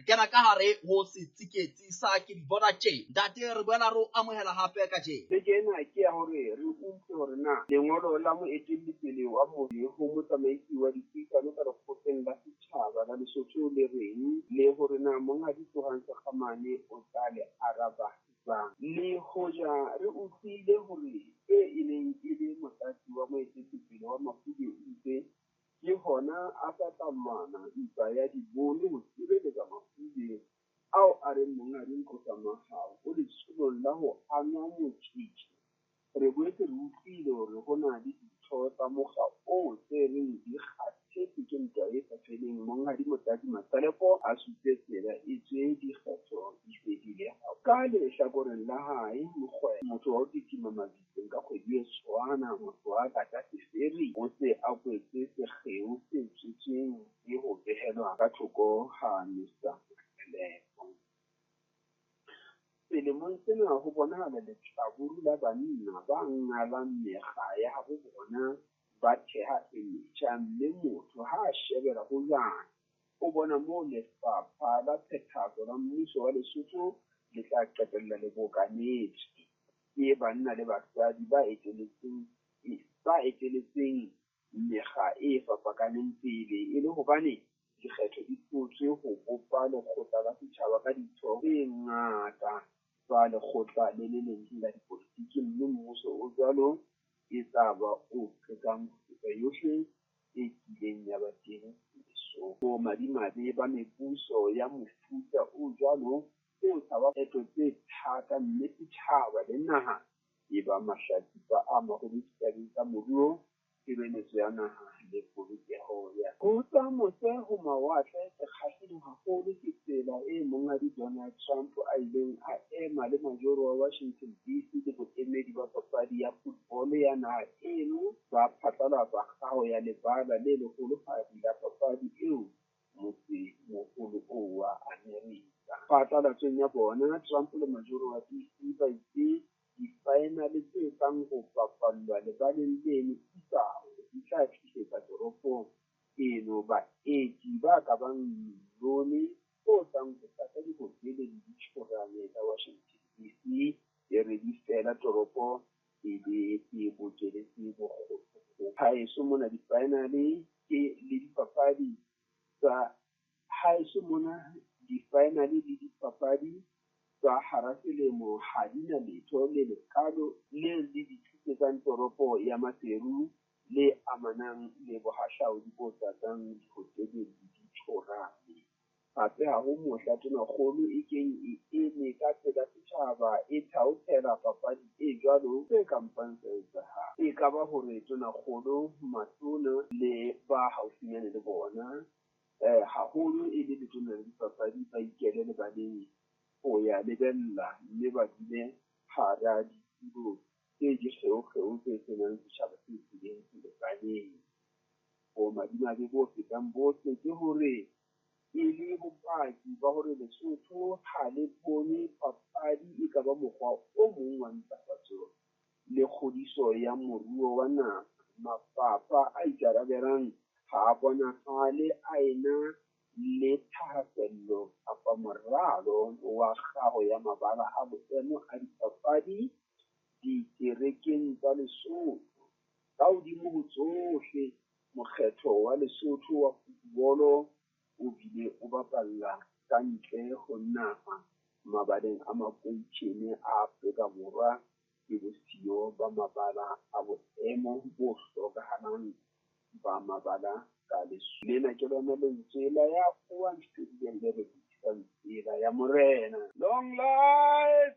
kena ka hare ho setsiketsi sa ke di bona tje. Ntate re boela re o amohela hape ka tje. Le kena ke ya hore re utlwe hore na lengolo la moeteledipele wa motho ho motsamaisi wa dipuisano ka lekgotleng la setjhaba la Lesotho le reng, le hore na Monghadi Tlohang Sekgamane o tla le araba jwang. Le hoja re utlwile hore e neng e le motlatsi wa moeteledipele wa Mafube o itse ke hona a sa tsamana mpa ya dibono ho sireletsa Mafube ao a reng Monghadi Nkosamahaho o letsholong la ho anwa motjhitjhi. Re boetse re utlwile hore ho na le ditho tsa mokga oo tse reng di kgathetse ke ntwa e sa feleng. Monghadi Motlatsi Masaleko a suptse tsela e tswe dikgetho di fedile. Ka lehlakoreng la hae, motho wa ho kitima mabitleng ka kgwedi e tshwana, motho wa kata seferi o se a kwetse sekgeo se tswetsweng le ho behelwa ka thoko ha Mr. Selemong sena ho bonahala lehlaburu la banna ba ngalang mekga ya habo bona ba theha e metjha, mme motho ha a shebela ho jana o bona moo lefapha la phethahatso la mmuso wa Lesotho le tla qetella le bokanetse ke banna le basadi ba eteletseng mekga e fapakaneng pele e le hobane dikgetho di tlotswe ho bopa lekgotla la setjhaba ka ditho tse ngata tsa lekgotla le le leng la dipolotiki, mme mmuso o jwalo e tla ba o qetang ho feta yohle e kileng ya ba teng Lesotho. Madimabe ba mebuso ya mofuta o jwalo o tshaba pheto tse thata, mme setjhaba le naha e ba mahlatsipa a maholo ditabeng tsa moruo, tshireletso ya naha le polokeho ya. Ho tsa mose ho mawatle ke kgahlile haholo ke tsela e Monghadi Donald Trump a ileng a ema le majoro wa Washington DC le boemedi ba papadi ya football ya naha eno ba phatlalatsa kgaho ya lebala le leholohadi la papadi eo motse-moholo oo wa Amerika. Phatlalatsong ya bona, Trump le majoro wa DC ba itse di-final tse tlang ho bapallwa lebaleng leno di tla tlisetsa toropong eno baeti ba ka bang milione o tlang ho tlatsa dihotele le ditjhorane tsa Washington DC e re di fela toropo e be e bokeletse bokgotsi. Haeso mona di-finale le dipapadi tsa hara selemo ha di na letho le lekalo le di thusetsang toropo ya Maseru le amanang le bohahlaudi bo tlatsang dihotele le ditjhorane. Hape ha ho mohla tonakgolo e keng e eme ka tsela setjhaba e thaothela papadi e jwalo tse kampang sa etsahala. E ka ba hore tonakgolo, matona le ba haufinyane le bona haholo e le letona la dipapadi ba ikele lebaleng ho ya lebella, mme ba dule hara ditulo tse dikgeo-kgeo tse senang setjhaba se tsileng lebaleng. Madimabe bo fetang bohle ke hore e le bopaki ba hore Lesotho ha le bone papadi e ka ba mokgwa o mong wa ntlafatso le kgodiso ya moruo wa naha. Mafapha a ikarabelang ha a bonahale a ena le thahasello kapa moralo wa kgaho ya mabala a boemo a dipapadi dikerekeng tsa Lesotho. Ka hodimo ho tsohle, mokgetho wa Lesotho wa football o bile o bapalla ka ntle ho naha mabaleng a makoitjhene a Afrika Borwa ke bosiyo ba mabala a boemo bo hlokahalang ba mabala ka Lesotho. Lena ke lona lentswe la ya fuwang studio le re tsela ya morena. Long life